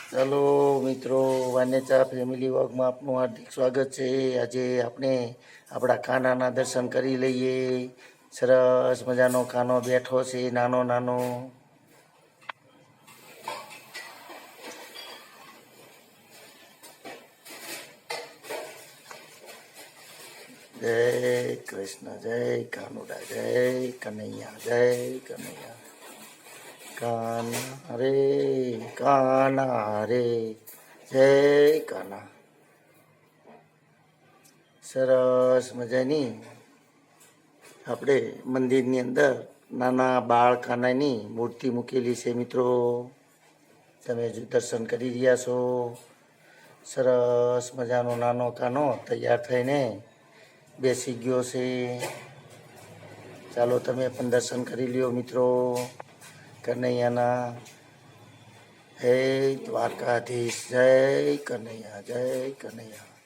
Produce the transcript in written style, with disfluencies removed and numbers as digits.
ચાલો મિત્રો, વાનેચા ફેમિલી વર્ગમાં આપનું હાર્દિક સ્વાગત છે. આજે આપણે આપણા કાનાના દર્શન કરી લઈએ. સરસ મજાનો કાનો બેઠો છે, નાનો નાનો. જય કૃષ્ણ, જય કાનુડા, જય કનૈયા, જય કનૈયા. કાના રે કાના રે, જય કાના. સરસ મજાની આપણે મંદિરની અંદર નાના બાળ કાનાની મૂર્તિ મૂકેલી છે મિત્રો. તમે દર્શન કરી રહ્યા છો. સરસ મજાનો નાનો કાનો તૈયાર થઈને બેસી ગયો છે. ચાલો તમે પણ દર્શન કરી લ્યો મિત્રો કનૈયાના. હે દ્વારકાધીશ, જય કનૈયા, જય કનૈયા.